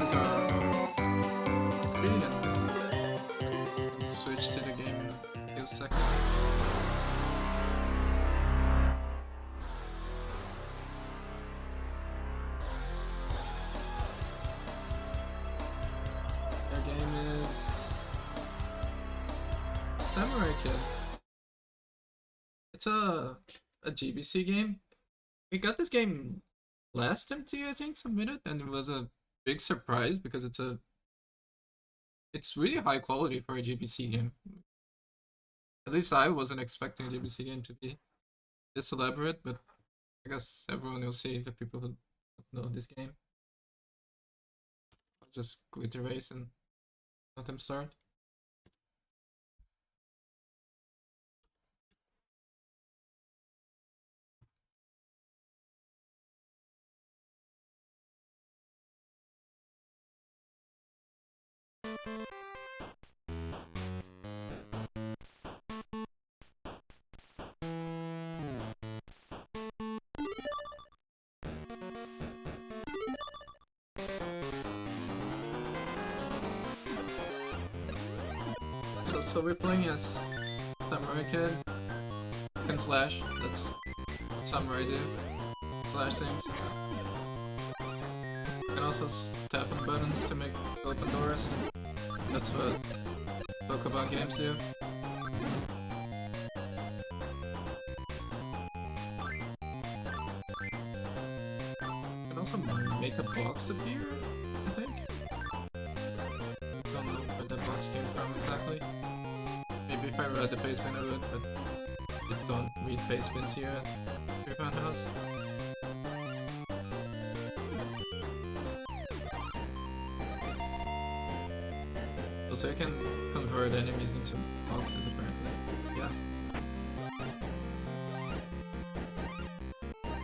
bosses are brilliant. Let's switch to the game in a few seconds. Their game is Samurai Kid. It's a GBC game. We got this game last MT, I think, submitted, and it was a big surprise because it's really high quality for a GBC game. At least I wasn't expecting a GBC game to be this elaborate, but I guess everyone will see the people who know this game. I'll just quit the race and let them start. So we're playing as Samurai Kid. Can slash. That's what Samurai do. Slash things. You can also tap on buttons to make open doors. That's what Pokemon games do. You can also make a box appear, I think. Don't know where the box came from exactly. Maybe if I read the basement I would, but I don't read basements here at Treepound House. Also, you can convert enemies into boxes apparently. Yeah.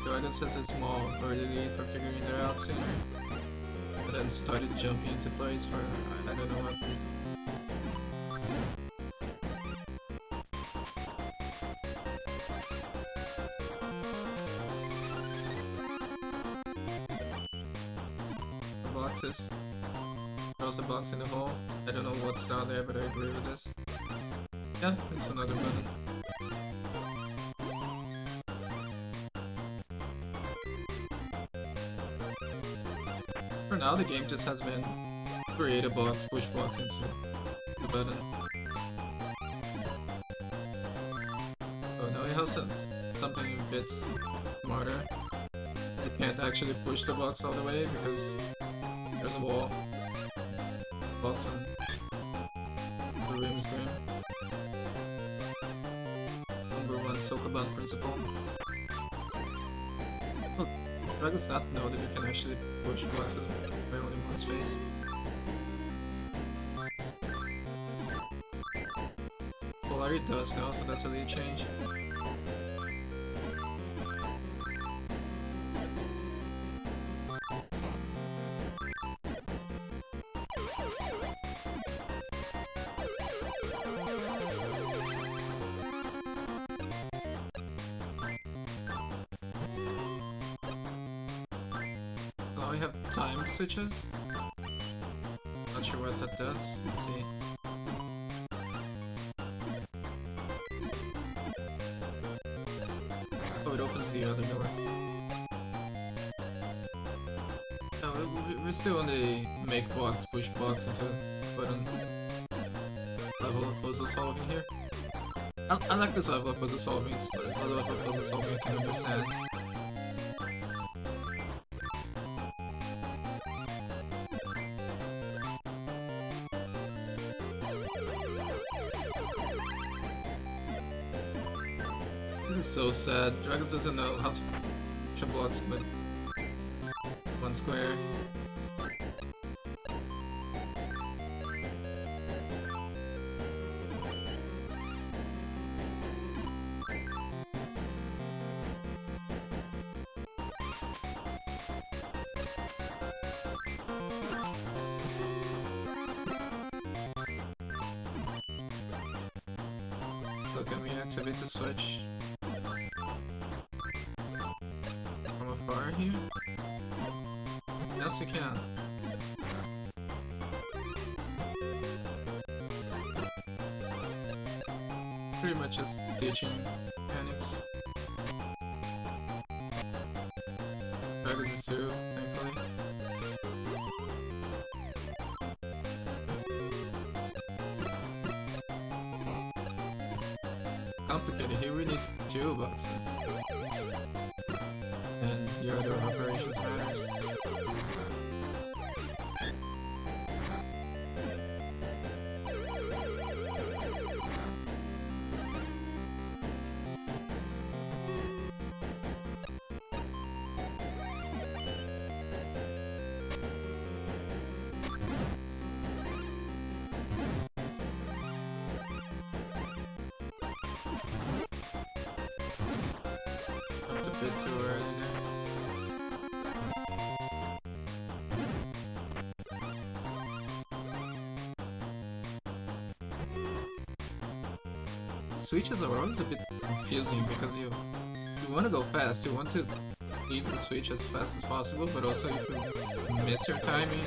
Dragus has a small early lead for figuring it out sooner, but then started jumping into place for I don't know what reason. Boxes. Throws a box in the hole. I don't know what's down there, but I agree with this. Yeah, it's another button. For now, the game just has been create a box, push box into the button. Oh, now we have something a bit smarter. You can't actually push the box all the way because there's a wall. Box on the rim is grim. Number 1 Sokoban principle. Well, Dragus not know that you can actually push boxes by only one space. Polari does know, so that's a lead change. Now we have time switches. Not sure what that does. Let's see. Oh, it opens the other door. No, we're still on the make box, push box into button level of puzzle solving here. I like this level of puzzle solving. It's a level of puzzle solving I can understand. This is so sad. Dragus doesn't know how to push blocks, but one square. So can we activate the switch from afar here? Yes, you can. pretty much just teaching mechanics. Dragus is too, thankfully. It's complicated. Here we need 2 boxes. And your other operations matters. A bit too early now. The switches are always a bit confusing because you want to go fast, you want to leave the switch as fast as possible, but also if you miss your timing,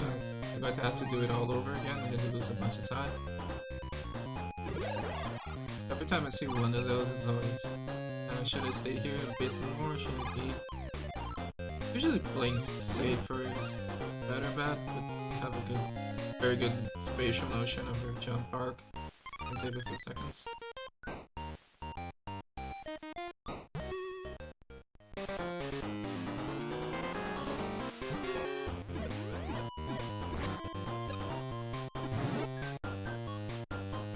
you're going to have to do it all over again and then you lose a bunch of time. Every time I see one of those, it's always should I stay here a bit more? Should I leave? Usually playing safer is better bet, but have a good, very good spatial notion of your jump arc and save a few seconds.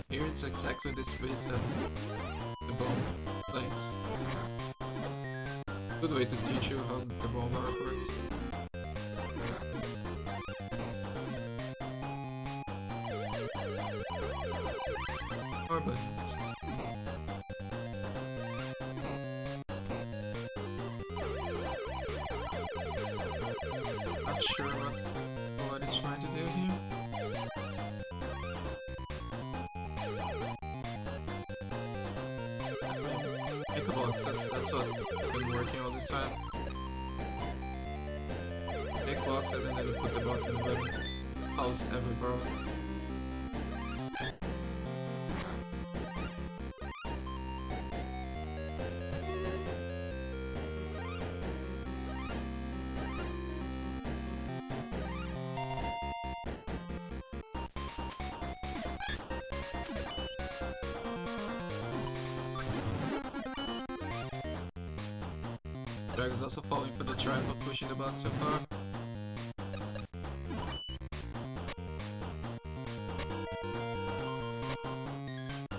Here it's exactly the space that the bomb plays. Good way to teach you how the bomb arc works. More buttons. Not sure what Polari is trying to do here. Pick a box, that's what's been working all this time. Pick boxes and then you put the box in the button. Solves every problem. Dragus also falling for the trap of pushing the box so far.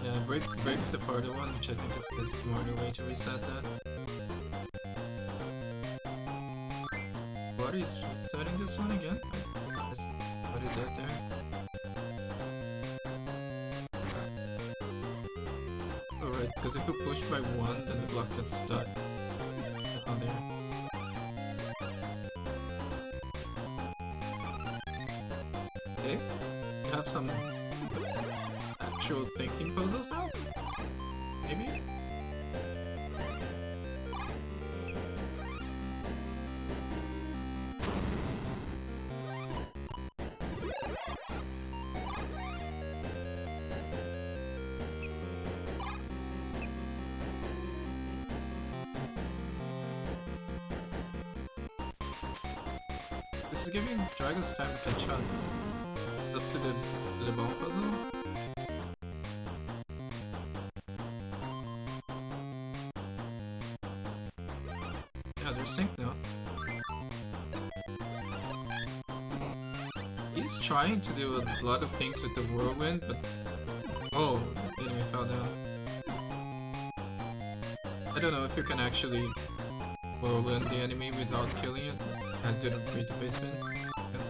Yeah, breaks the farther one, which I think is the smarter way to reset that. What is resetting this one again? I missed what he did there. Alright, because if you push by one, then the block gets stuck. On there. Okay, you have some actual thinking puzzles now? Maybe? This is giving Dragus time to catch up. Up to the bomb puzzle. Yeah, they're synced now. He's trying to do a lot of things with the whirlwind, but oh, the enemy fell down. I don't know if you can actually whirlwind the enemy without killing it. I didn't read the basement. Yeah.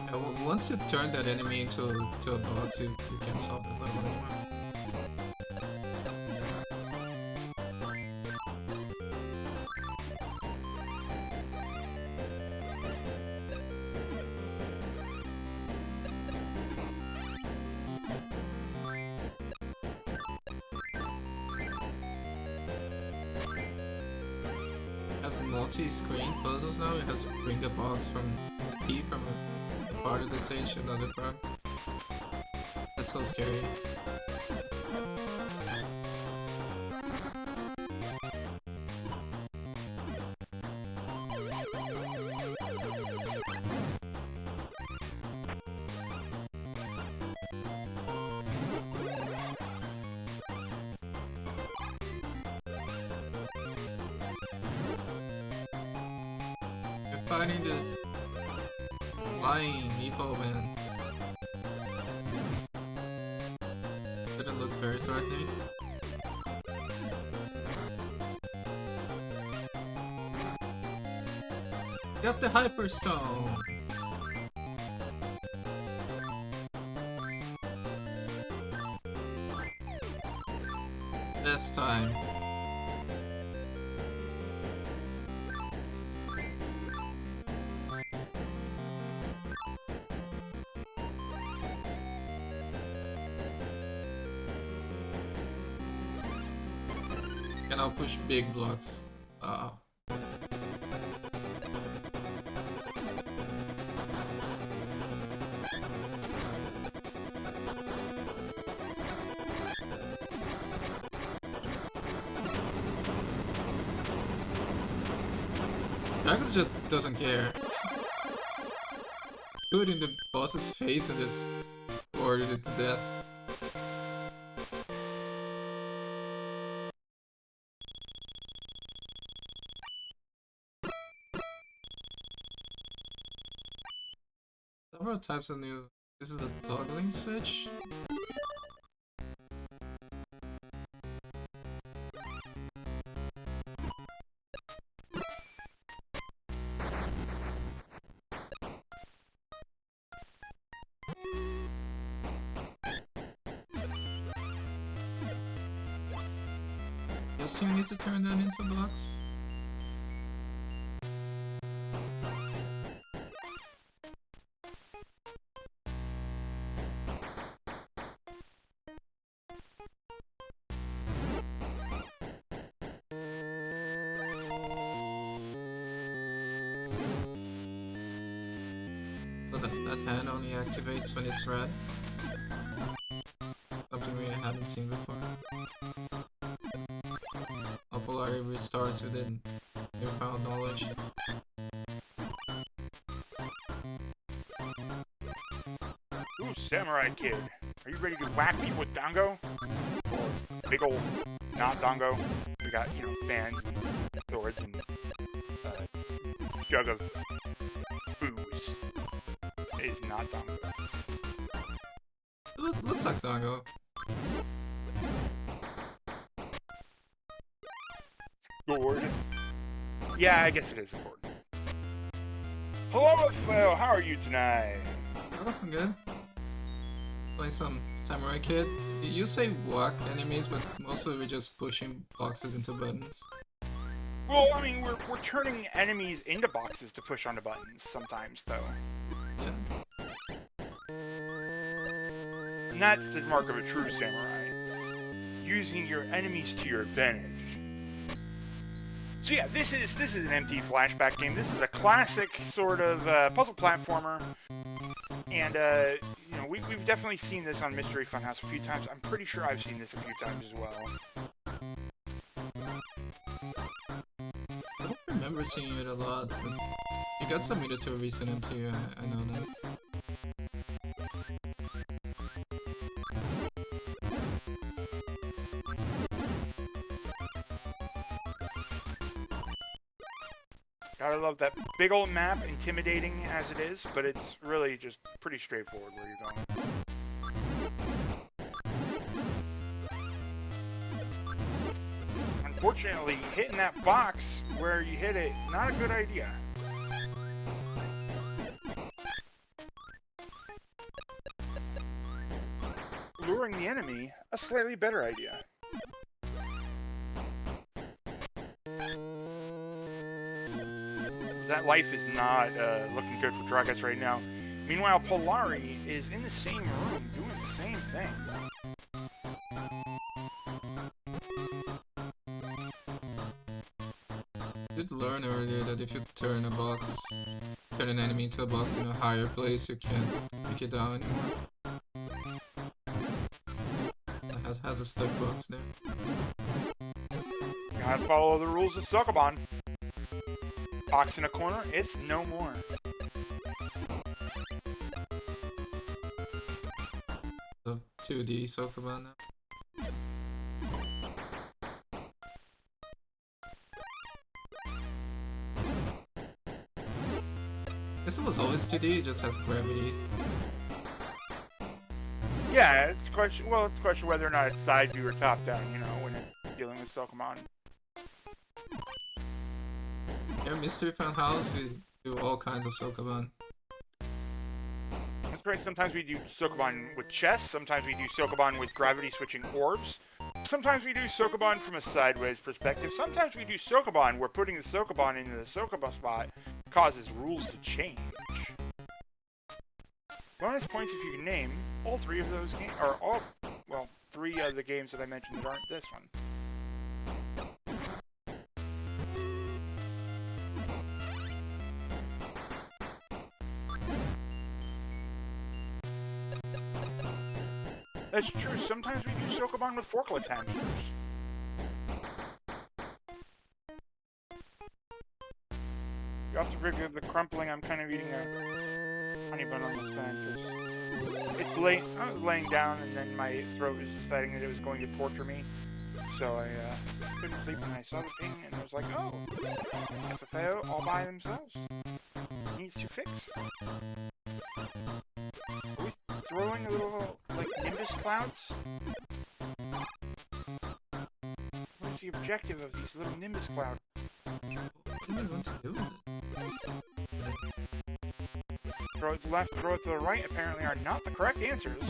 Yeah, well, once you turn that enemy into a box, you can't solve this level anymore. Multi-screen puzzles now. You have to bring a box from the key from a part of the stage, another part. That's so scary. Fighting the flying evil man. Didn't look very threatening. Got the Hyperstone! This time. And I'll push big blocks. Dragus just doesn't care. Stood in the boss's face and just ordered it to death. Several types of new. This is a toggling switch. Guess you need to turn that into blocks. So that hand only activates when it's red. Something we haven't seen before. Polari restarts within newfound knowledge. Ooh, Samurai Kid. Are you ready to whack people with Dango? Or big old not Dango? We got, you know, fans and swords and jug of booze. It is not Dango. It looks like Dango. Gourd. Yeah, I guess it is a gourd. Hello, Phil. How are you tonight? Oh, I'm good. Play some Samurai Kid. You say whack enemies, but mostly we're just pushing boxes into buttons. Well, I mean, we're turning enemies into boxes to push onto buttons sometimes, though. Yeah. And that's the mark of a true samurai. Using your enemies to your advantage. So yeah, this is an empty flashback game. This is a classic sort of puzzle platformer, and you know we've definitely seen this on Mystery Funhouse a few times. I'm pretty sure I've seen this a few times as well. I don't remember seeing it a lot, but it got submitted to a recent MT. I know that. Gotta love that big old map, intimidating as it is, but it's really just pretty straightforward where you're going. Unfortunately, hitting that box where you hit it, not a good idea. Luring the enemy, a slightly better idea. That life is not looking good for Dragus right now. Meanwhile, Polari is in the same room doing the same thing. I did learn earlier that if you turn a box put an enemy into a box in a higher place, you can't break it down anymore. It has a stuck box there. Gotta follow the rules of Sokoban. Box in a corner, it's no more. So 2D Sokoban now. I guess it was always 2D, it just has gravity. Yeah, it's a question. Well, it's a question whether or not it's side view or top down. You know, when you're dealing with Sokoban. Yeah, Mystery Fan House, we do all kinds of Sokoban. That's right. Sometimes we do Sokoban with chess. Sometimes we do Sokoban with gravity switching orbs. Sometimes we do Sokoban from a sideways perspective. Sometimes we do Sokoban where putting the Sokoban into the Sokoban spot causes rules to change. Bonus points if you can name all three of those games, or all, well, three of the games that I mentioned that aren't this one. That's true. Sometimes we do Sokoban with forklift hamsters. You have to forgive the crumpling. I'm kind of eating a honey bun on this fan because it's late. I was laying down and then my throat was deciding that it was going to torture me. So I couldn't sleep and I saw the ping and I was like, oh, FFAO all by themselves. Needs to fix. Are we throwing a little, like, Nimbus clouds? What is the objective of these little Nimbus clouds? What am I going to do with it? Throw it to the left, throw it to the right, apparently are not the correct answers.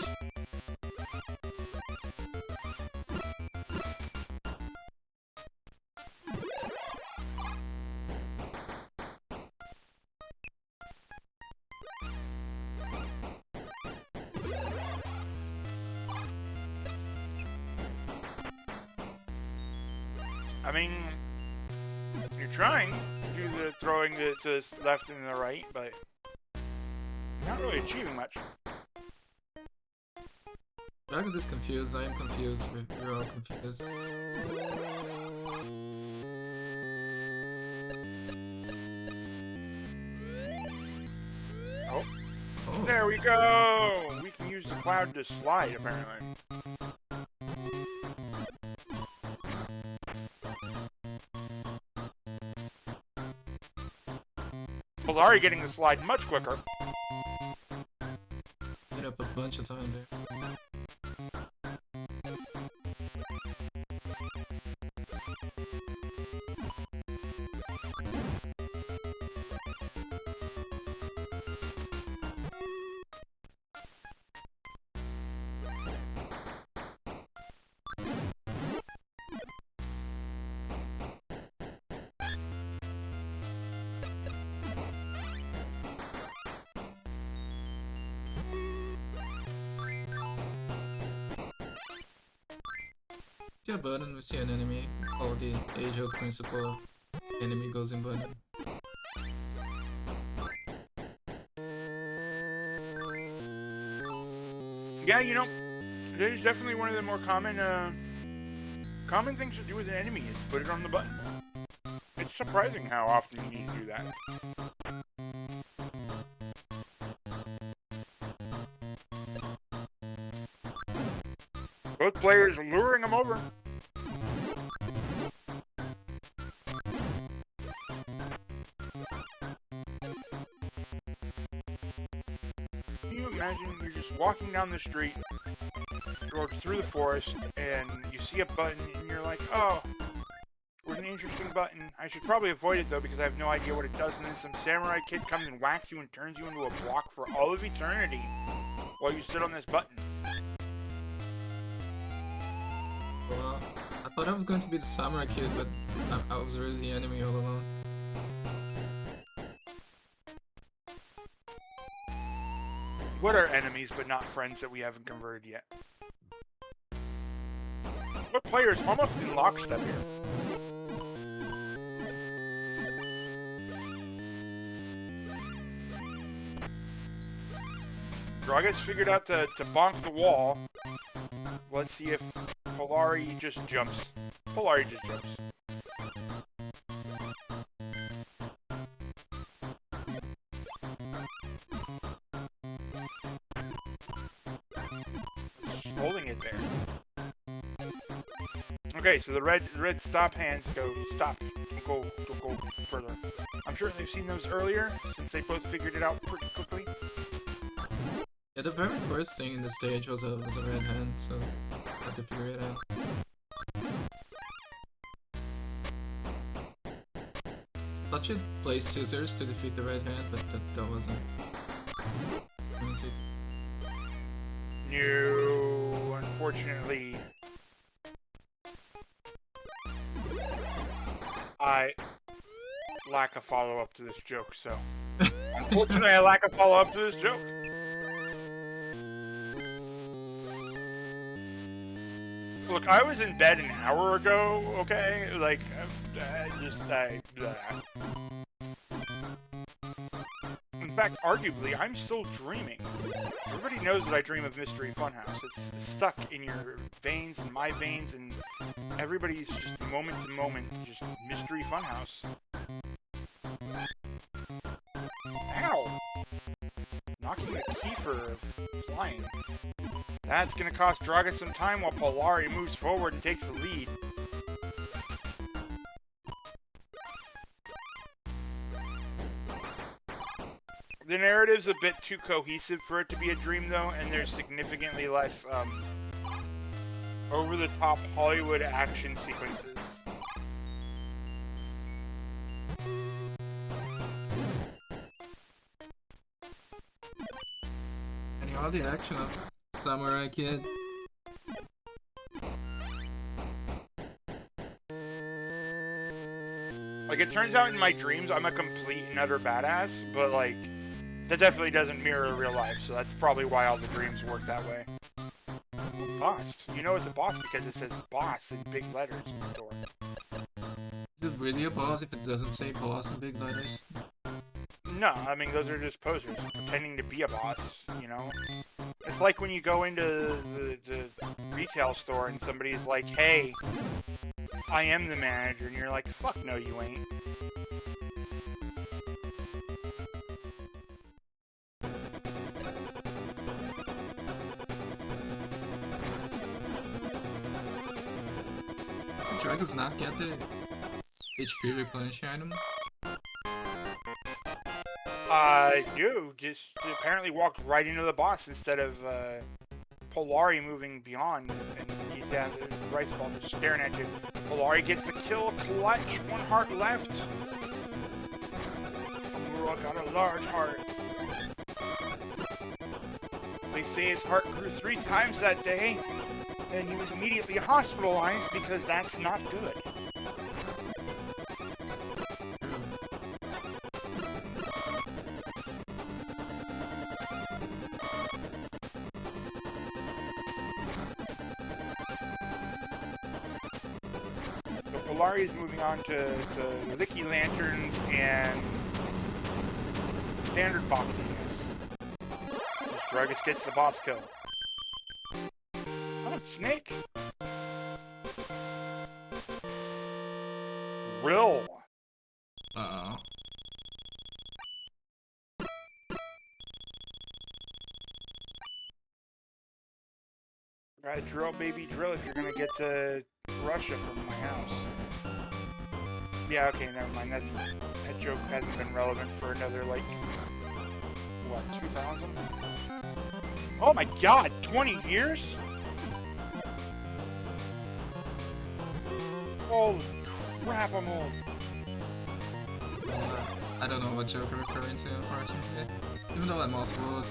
I mean, you're trying to do the throwing to the left and the right, but not really achieving much. Dragus is confused, I am confused, we're all confused. Oh, there we go! We can use the cloud to slide, apparently. Polari getting the slide much quicker. Hit up a bunch of time there. See a button, we see an enemy, called the age-old principle, enemy goes in button. Yeah, you know, that is definitely one of the more common things to do with an enemy is put it on the button. It's surprising how often you need to do that. Both players luring them over. Can you imagine you're just walking down the street or through the forest and you see a button and you're like, oh, what an interesting button. I should probably avoid it though because I have no idea what it does, and then some samurai kid comes and whacks you and turns you into a block for all of eternity while you sit on this button. Well, I thought I was going to be the samurai kid, but I was really the enemy all along. What are enemies but not friends that we haven't converted yet? What player is almost in lockstep here? Dragus figured out to bonk the wall. Let's see if Polari just jumps. Polari just jumps. Just holding it there. Okay, so the red stop hands go stop. Don't go further. I'm sure they've seen those earlier, since they both figured it out pretty quickly. Yeah, the very first thing in the stage was a red hand, so I had to figure it out. Thought you'd play scissors to defeat the red hand, but that wasn't wanted. No, unfortunately, I lack a follow-up to this joke, so... Unfortunately, I lack a follow-up to this joke. Look, I was in bed an hour ago, okay? Like, In fact, arguably, I'm still dreaming. Everybody knows that I dream of Mystery Funhouse. It's stuck in your veins and my veins, and everybody's just moment to moment, just Mystery Funhouse. Ow! Knocking the Kiefer flying. That's gonna cost Dragus some time while Polari moves forward and takes the lead. The narrative's a bit too cohesive for it to be a dream, though, and there's significantly less, over-the-top Hollywood action sequences. And all the action of Samurai Kid. Like, it turns out in my dreams I'm a complete and utter badass, but, like, that definitely doesn't mirror real life, so that's probably why all the dreams work that way. Boss. You know it's a boss because it says boss in big letters in the door. Is it really a boss if it doesn't say boss in big letters? No, I mean, those are just posers pretending to be a boss, you know? It's like when you go into the retail store and somebody's like, hey, I am the manager, and you're like, fuck no, you ain't. Dragus does not get the HP replenish item? No, just apparently walked right into the boss instead of, Polari moving beyond, and he's down the right spot just staring at you. Polari gets the kill, clutch, 1 heart left. Amuro got a large heart. They say his heart grew 3 times that day, and he was immediately hospitalized because that's not good. Polari is moving on to Licky Lanterns and standard boxing. Dragus gets the boss kill. Oh, Snake! Rill! Uh-oh. Right, drill, baby, drill if you're gonna get to Russia from my house. Yeah, okay, never mind. That joke hasn't been relevant for another, like, what, 2000? Oh my god, 20 years? Holy crap, I'm old. I don't know what joke you're referring to, unfortunately. Even though I'm also old.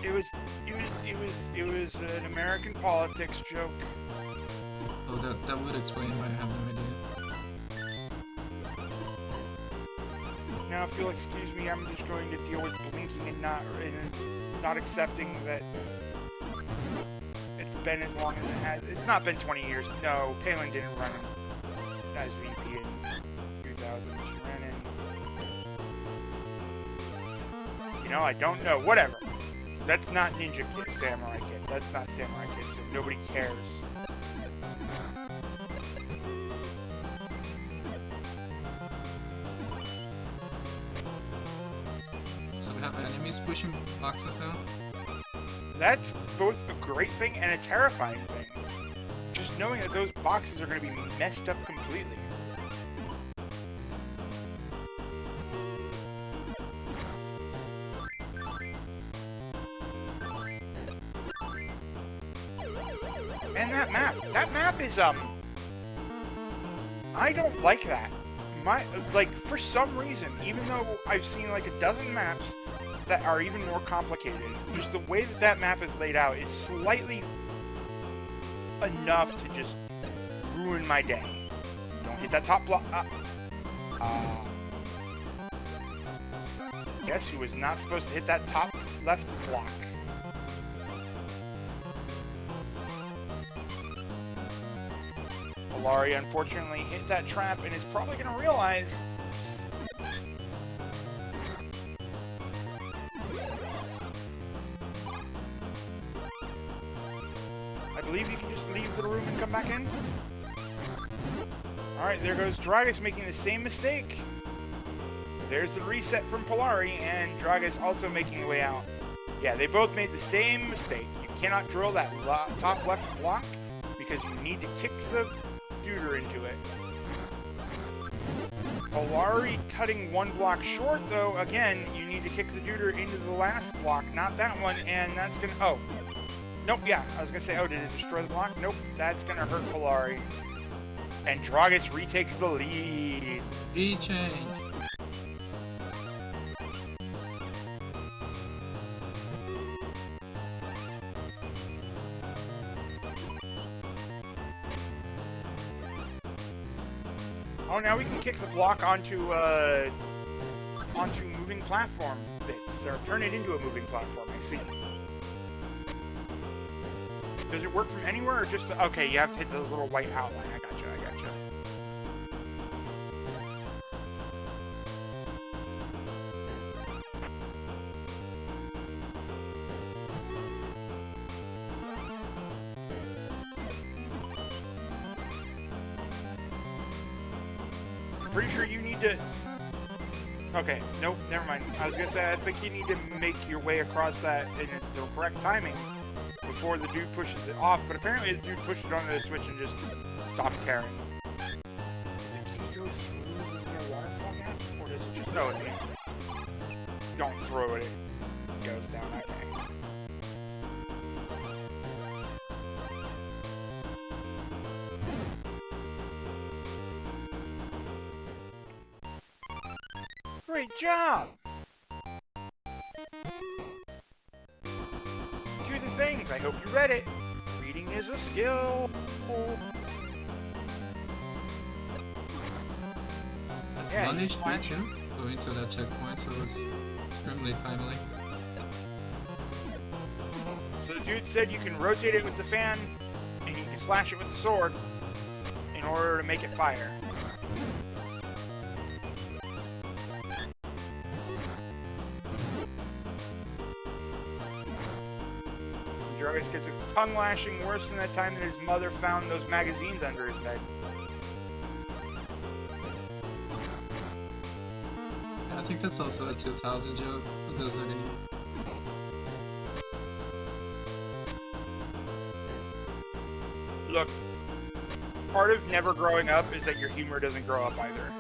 It was an American politics joke. Oh, that would explain why I have no idea. Now, if you'll excuse me, I'm just going to deal with blinking and not accepting that it's been as long as it has. It's not been 20 years. No, Palin didn't run as VP in 2000. She ran You know, I don't know. Whatever. That's not Ninja Kid, Samurai Kid. That's not Samurai Kid, so nobody cares. So we have enemies pushing boxes now? That's both a great thing and a terrifying thing. Just knowing that those boxes are going to be messed up completely. And that map is, I don't like that. Like, for some reason, even though I've seen like a dozen maps that are even more complicated, just the way that that map is laid out is slightly enough to just ruin my day. Don't hit that top block. Guess who was not supposed to hit that top left block? Polari unfortunately hit that trap and is probably going to realize I believe you can just leave the room and come back in. Alright, there goes Dragus making the same mistake. There's the reset from Polari, and Dragus also making the way out. Yeah, they both made the same mistake. You cannot drill that top left block because you need to kick the Duder into it. Polari cutting one block short, though. Again, you need to kick the Duder into the last block, not that one, and that's gonna... Oh. Nope, yeah, I was gonna say, oh, did it destroy the block? Nope, that's gonna hurt Polari. And Dragus retakes the lead. E-change. Oh, now we can kick the block onto moving platform bits, or turn it into a moving platform, I see. Does it work from anywhere, or just... Okay, you have to hit the little white outline. I gotcha, I gotcha. I'm pretty sure you need to... Okay, nope, never mind. I was gonna say, I think you need to make your way across that in the correct timing before the dude pushes it off, but apparently the dude pushed it onto the switch and just stopped carrying. Can you go through the waterfall gap? Or does it just... No, it don't throw it, it goes down, okay. Great job! Do the things. I hope you read it. Reading is a skill. Yeah, Knowledge switch going to that checkpoint, so it was extremely timely. So the dude said you can rotate it with the fan, and you can slash it with the sword in order to make it fire. Dragus gets a tongue lashing worse than that time that his mother found those magazines under his bed. I think that's also a 2000 joke. Who does that anymore? Look, part of never growing up is that your humor doesn't grow up either.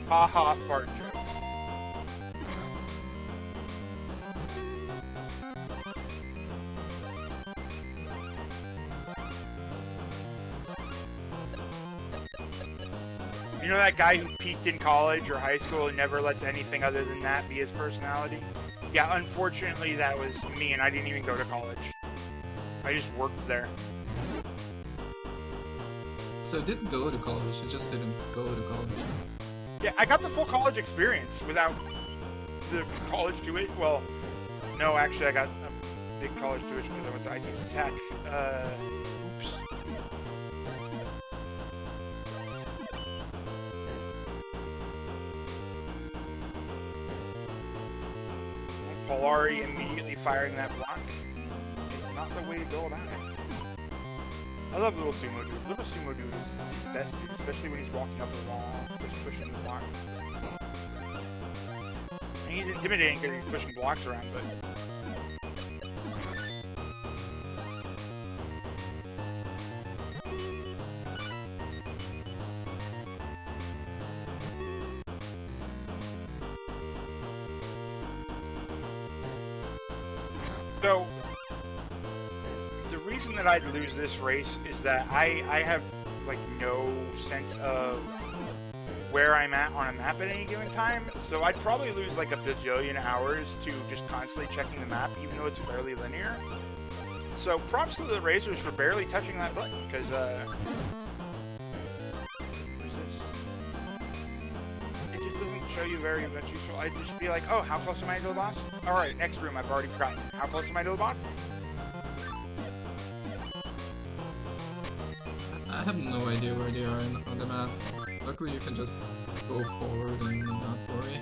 Ha ha, fart joke. You know that guy who peaked in college or high school and never lets anything other than that be his personality? Yeah, unfortunately that was me, and I didn't even go to college. I just worked there. So it didn't go to college, it just didn't go to college. Yeah, I got the full college experience without the college tuition. Well, no, actually I got a big college tuition because I went to IT Tech. Oops. Polari immediately firing that block is not the way to go about it. I love little sumo dude. Little sumo dude is best dude, especially when he's walking up the wall, just pushing the block. And he's intimidating because he's pushing blocks around, but... So, the reason that I'd lose this race is that I have, like, no sense of where I'm at on a map at any given time, so I'd probably lose, like, a bajillion hours to just constantly checking the map, even though it's fairly linear. So, props to the racers for barely touching that button, because, it just doesn't show you very much useful. I'd just be like, oh, how close am I to the boss? Alright, next room, I've already forgotten. How close am I to the boss? I have no idea where they are on the map. Luckily you can just go forward and not worry.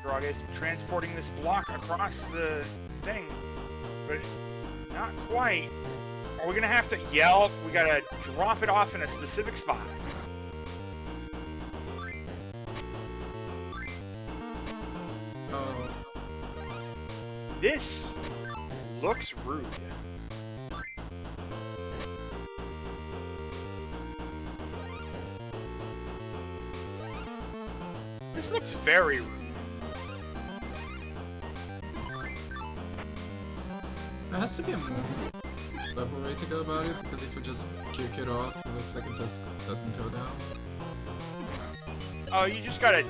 Dragus transporting this block across the thing, but not quite. Are we gonna have to yell? We gotta drop it off in a specific spot. Oh. This looks rude. This looks very rude. There has to be a more clever way to go about it, because if you just kick it off, it looks like it just doesn't go down. Oh, you just gotta...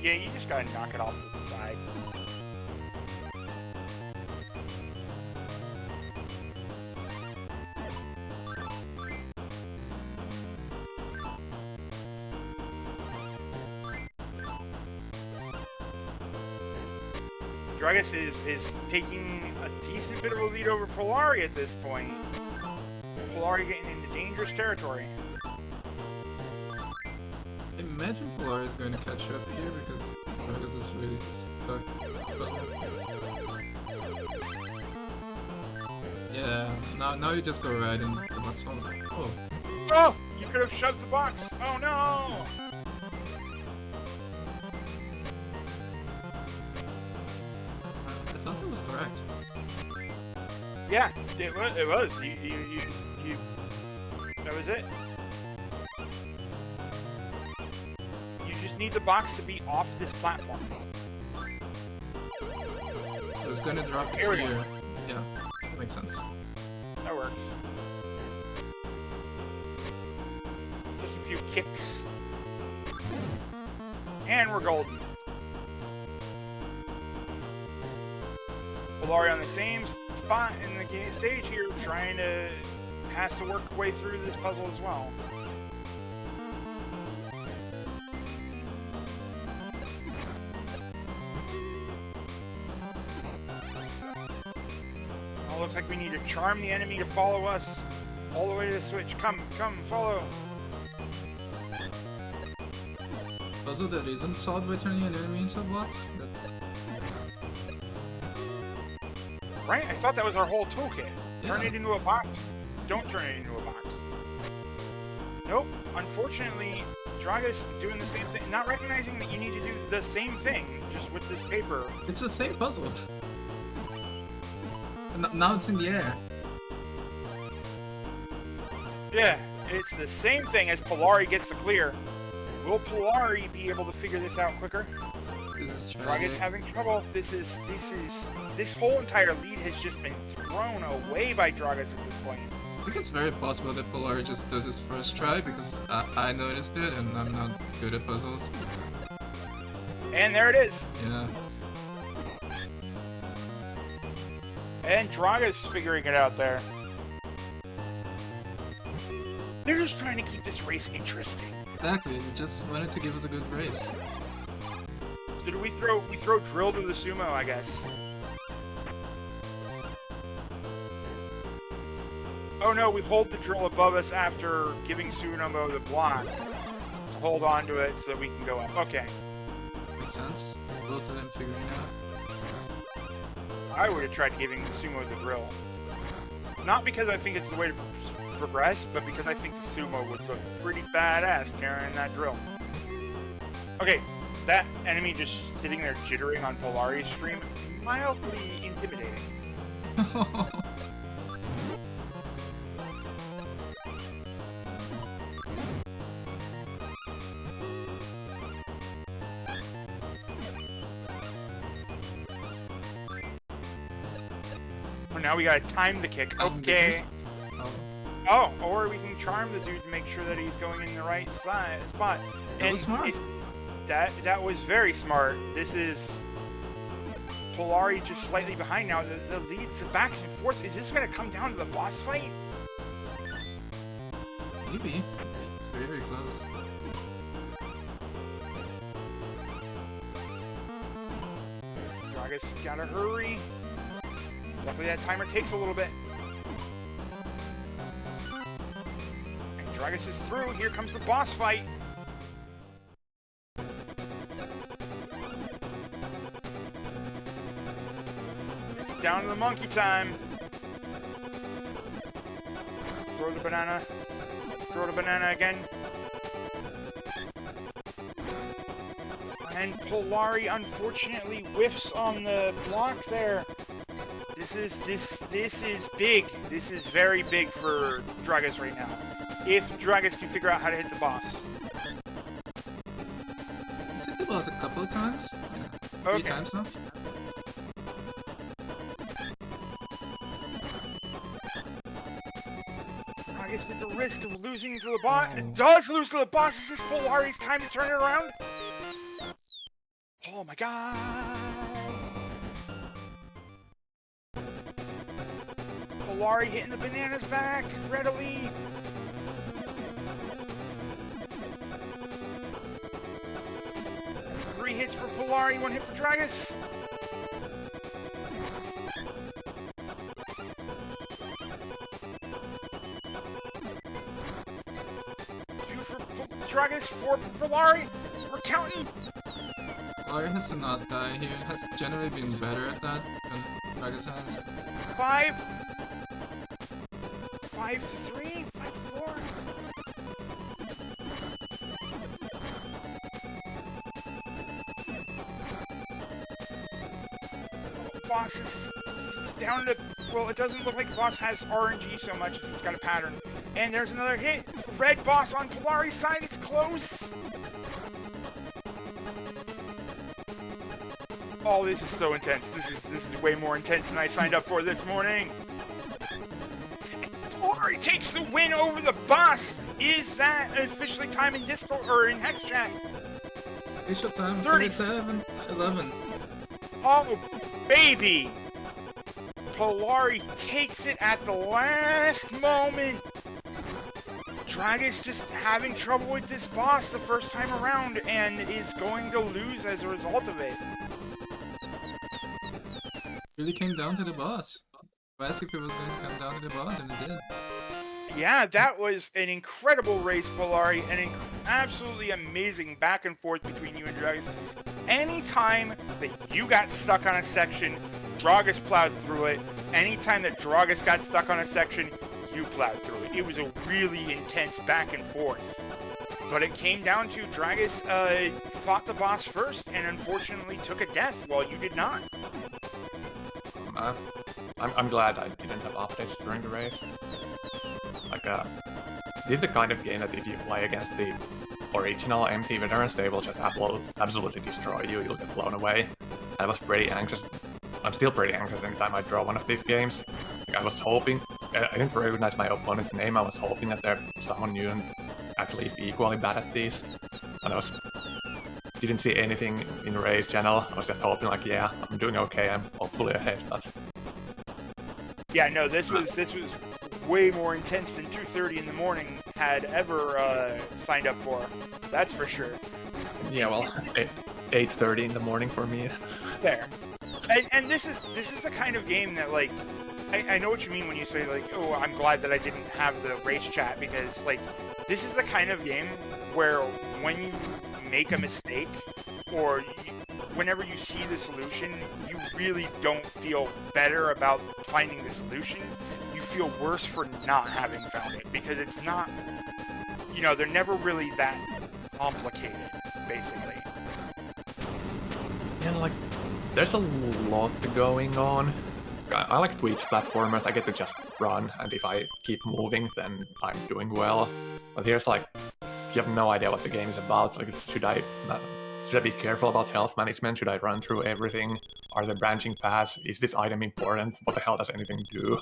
Yeah, you just gotta knock it off to the side. Dragus is taking a decent bit of a lead over Polari at this point. Polari getting into dangerous territory. Imagine Polari is going to catch up here because Dragus is really stuck. Yeah, now you just go right in the box. I was like, oh. Oh! You could have shoved the box! Oh no! I thought that was correct. Yeah, it was. You that was it. You just need the box to be off this platform. So it's gonna drop it Here we here. go. Yeah, that makes sense. That works. Just a few kicks. And we're golden. Polari on the same spot in the stage here, trying to has to work way through this puzzle as well. Oh, looks like we need to charm the enemy to follow us all the way to the switch. Come, follow. Puzzle that isn't solved by turning an enemy into a box? Right? I thought that was our whole toolkit. Turn Yeah. it into a box. Don't turn it into a box. Nope. Unfortunately, Dragus doing the same thing, not recognizing that you need to do the same thing, just with this paper. It's the same puzzle. Now it's in the air. Yeah, it's the same thing as Polari gets the clear. Will Polari be able to figure this out quicker? This is Dragus tragic. having trouble. This whole entire lead has just been thrown away by Dragus at this point. I think it's very possible that Polari just does his first try because I noticed it and I'm not good at puzzles. And there it is. Yeah. And Dragus figuring it out there. They're just trying to keep this race interesting. Exactly, they just wanted to give us a good race. So do we throw drill to the sumo, I guess. Oh no, we hold the drill above us after giving Sunomo the block to hold on to it so that we can go up. Okay. makes sense. Both of them figuring out. I would have tried giving the sumo the drill. Not because I think it's the way to progress, but because I think the sumo would look pretty badass carrying that drill. Okay, that enemy just sitting there jittering on Polari's stream, mildly intimidating. Oh, now we gotta time the kick. Okay. Oh, or we can charm the dude to make sure that he's going in the right spot. That was smart. That was very smart. This is Polari just slightly behind now. The leads, the backs and forth. Is this going to come down to the boss fight? Maybe. It's very, very close. Dragus gotta hurry. Luckily that timer takes a little bit. And Dragus is through. Here comes the boss fight. It's down to the monkey time. Throw the banana. Throw the banana again. And Polari unfortunately whiffs on the block there. This is big. This is very big for Dragus right now. If Dragus can figure out how to hit the boss. He's hit the boss a couple of times. Yeah. Okay. 3 times now. Dragus at the risk of losing to the boss. It does lose to the boss. Is this Polari's time to turn it around? Oh my god! Polari hitting the bananas back readily. Three hits for Polari, 1 hit for Dragus. Two for Dragus, 4 for Polari. We're counting. Polari has to not die. He has generally been better at that than Dragus has. 5. 5 to 3, 5 to 4. Boss is down to, well, it doesn't look like boss has RNG so much as it's got a pattern. And there's another hit. Red boss on Polari's side. It's close. Oh, this is so intense. This is way more intense than I signed up for this morning. Polari takes the win over the boss. Is that officially time in Discord or in Hex Chat? Official time 37-11. Oh, baby! Polari takes it at the last moment. Dragus just having trouble with this boss the first time around and is going to lose as a result of it. Really came down to the boss. I asked if it was going to come down to the boss, and it did. Yeah, that was an incredible race, Polari, an absolutely amazing back and forth between you and Dragus. Anytime that you got stuck on a section, Dragus plowed through it. Anytime that Dragus got stuck on a section, you plowed through it. It was a really intense back and forth. But it came down to Dragus fought the boss first and unfortunately took a death while you did not. I'm glad I didn't have updates during the race. Like, this is the kind of game that if you play against the original MT veterans, they will just absolutely destroy you. You'll get blown away. I was pretty anxious. I'm still pretty anxious anytime I draw one of these games. Like, I was hoping. I didn't recognize my opponent's name. I was hoping that there's someone new and at least equally bad at these. And I didn't see anything in the race channel. I was just hoping, like, yeah, I'm doing okay. I'm hopefully ahead. That's... Yeah, no, this was way more intense than 2:30 in the morning had ever signed up for. That's for sure. Yeah, well, 8:30 in the morning for me. Fair. And this is the kind of game that, like, I know what you mean when you say, like, oh, I'm glad that I didn't have the race chat, because, like, this is the kind of game where when you make a mistake or whenever you see the solution, you really don't feel better about finding the solution. You feel worse for not having found it, because it's not, you know, they're never really that complicated, basically. Yeah, like, there's a lot going on. I like Twitch platformers, I get to just run, and if I keep moving, then I'm doing well. But here's like, you have no idea what the game is about. Like, should I be careful about health management? Should I run through everything? Are there branching paths? Is this item important? What the hell does anything do?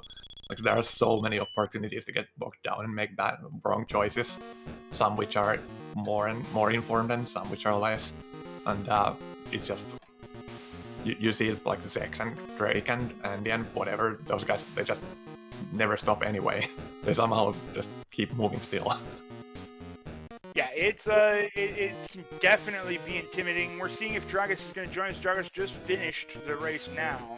Like, there are so many opportunities to get bogged down and make wrong choices. Some which are more informed and some which are less. And it's just... You see it like Zex and Drake and Andy and whatever, those guys, they just never stop anyway. They somehow just keep moving still. Yeah, it can definitely be intimidating. We're seeing if Dragus is going to join us. Dragus just finished the race now.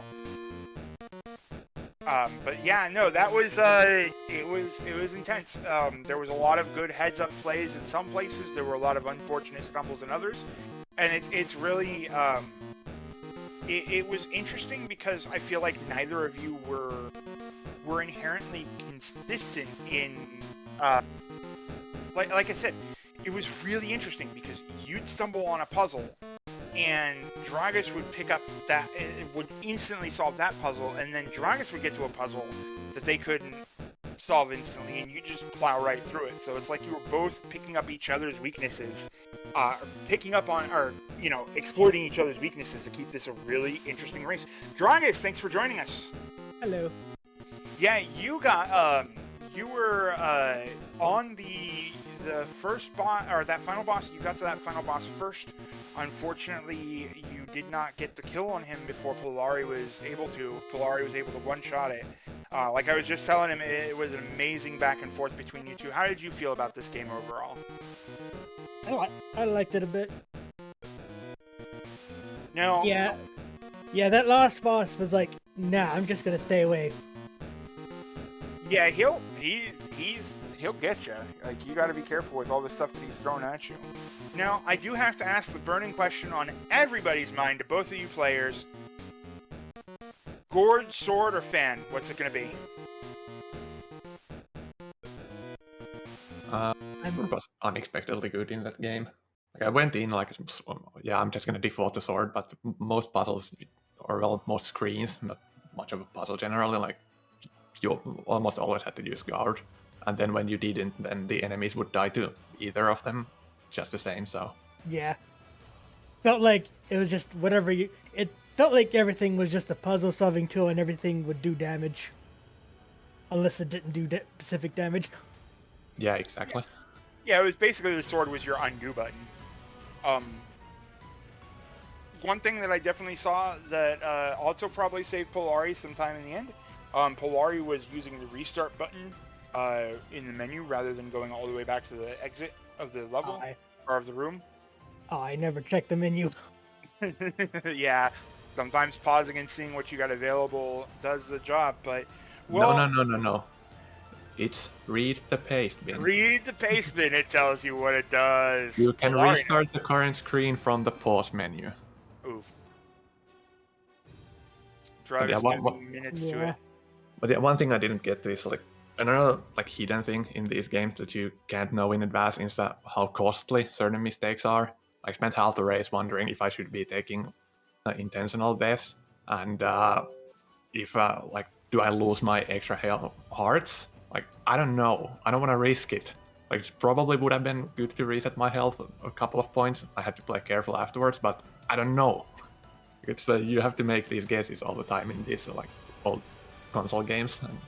But yeah, no, that was it was intense. There was a lot of good heads-up plays in some places. There were a lot of unfortunate stumbles in others, and it's really it was interesting because I feel like neither of you were inherently consistent in like I said. It was really interesting because you'd stumble on a puzzle, and Dragus would pick up that, would instantly solve that puzzle, and then Dragus would get to a puzzle that they couldn't solve instantly, and you just plow right through it. So it's like you were both picking up each other's weaknesses, exploiting each other's weaknesses to keep this a really interesting race. Dragus, thanks for joining us. Hello. Yeah, you got, you were on the first boss, or that final boss. You got to that final boss first. Unfortunately, you did not get the kill on him before Polari was able to. Polari was able to one-shot it. Like I was just telling him, it was an amazing back and forth between you two. How did you feel about this game overall? I liked it a bit. No. Yeah, that last boss was like, nah, I'm just gonna stay away. Yeah, he'll get you. Like, you gotta be careful with all the stuff that he's throwing at you. Now, I do have to ask the burning question on everybody's mind, to both of you players. Gourd, sword, or fan? What's it gonna be? Sword was unexpectedly good in that game. Like, I went in like, yeah, I'm just gonna default to sword, but most puzzles, or well, most screens, not much of a puzzle generally, like, you almost always had to use guard. And then when you didn't, then the enemies would die to either of them, just the same, so... Yeah. Felt like it was just whatever you... It felt like everything was just a puzzle-solving tool and everything would do damage. Unless it didn't do specific damage. Yeah, exactly. Yeah, it was basically the sword was your undo button. One thing that I definitely saw that also probably saved Polari sometime in the end, Polari was using the restart button in the menu rather than going all the way back to the exit of the level or of the room. Oh, I never checked the menu. Yeah, sometimes pausing and seeing what you got available does the job, but... Well, No. It's read the paste bin. Read the paste bin, it tells you what it does. You can restart the current screen from the pause menu. Oof. Dragus minutes to it. But the one thing I didn't get to is like another like hidden thing in these games that you can't know in advance is that how costly certain mistakes are. I spent half the race wondering if I should be taking intentional deaths, and if like, do I lose my extra hearts? Like, I don't know. I don't want to risk it. Like, it probably would have been good to reset my health a couple of points. I had to play careful afterwards, but I don't know. It's you have to make these guesses all the time in these like old console games, and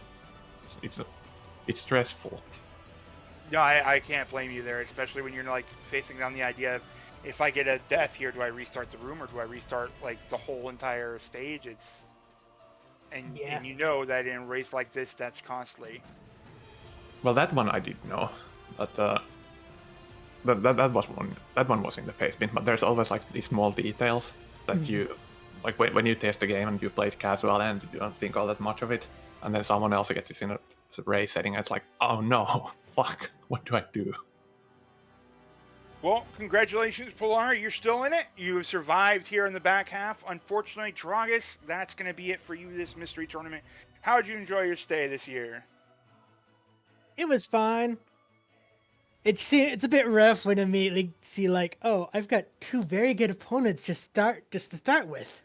it's stressful. No, I can't blame you there, especially when you're like facing down the idea of, if I get a death here, do I restart the room or do I restart like the whole entire stage? And you know that in a race like this, that's costly. Well, that one I didn't know, but that one was in the paste bin. But there's always like these small details that you like when you test the game and you play it casual and you don't think all that much of it, and then someone else gets this in a race setting. It's like, oh no, fuck, what do I do? Well, congratulations, Polari. You're still in it. You have survived here in the back half. Unfortunately, Dragus, that's going to be it for you this mystery tournament. How did you enjoy your stay this year? It was fine. It's a bit rough when I immediately see like, oh, I've got two very good opponents just to start with.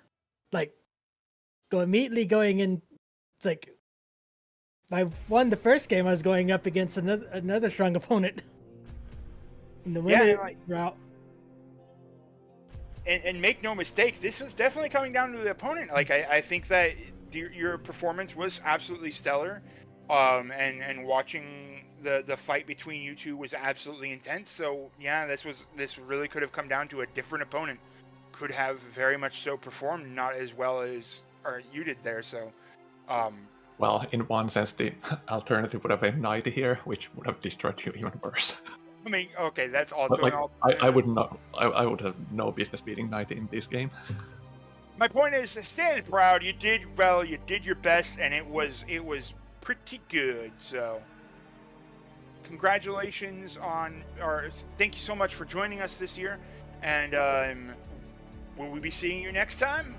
Like, immediately going in. It's like, I won the first game. I was going up against another strong opponent in the winner route. And make no mistake, this was definitely coming down to the opponent. Like, I think that your performance was absolutely stellar. And watching the fight between you two was absolutely intense. So yeah, this really could have come down to a different opponent. Could have very much so performed not as well as you did there. So, well, in one sense, the alternative would have been 90 here, which would have destroyed you even worse. I mean, okay, that's also But, like, I would not. I would have no business beating 90 in this game. My point is, stand proud. You did well. You did your best, and it was pretty good. So, congratulations thank you so much for joining us this year. And will we be seeing you next time?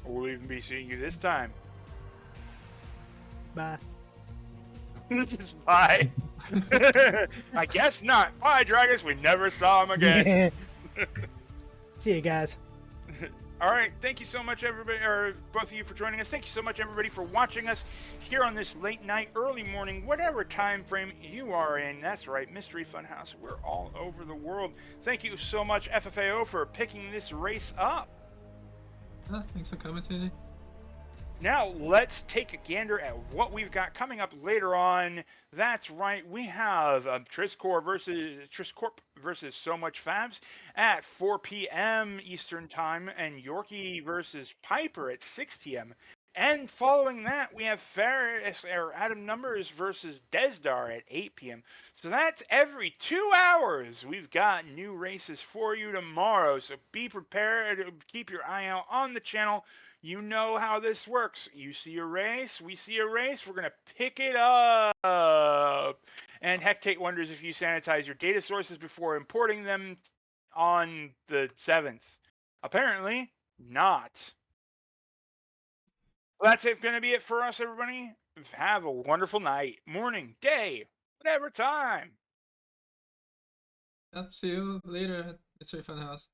Or will we even be seeing you this time? Bye. Just bye. I guess not. Bye, Dragus. We never saw him again. See you guys. All right. Thank you so much, everybody, or both of you, for joining us. Thank you so much, everybody, for watching us here on this late night, early morning, whatever time frame you are in. That's right, Mystery Funhouse. We're all over the world. Thank you so much, FFAO, for picking this race up. Thanks for coming, Tony. Now, let's take a gander at what we've got coming up later on. That's right, we have Triscorp versus So Much Fabs at 4 p.m. Eastern Time, and Yorkie versus Piper at 6 p.m. And following that, we have Adam Numbers versus Desdar at 8 p.m. So that's every 2 hours. We've got new races for you tomorrow. So be prepared. Keep your eye out on the channel. You know how this works. You see a race, we see a race, we're going to pick it up. And Hectate wonders if you sanitize your data sources before importing them on the 7th. Apparently not. Well, that's going to be it for us, everybody. Have a wonderful night, morning, day, whatever time. Yep, see you later at Mystery Funhouse.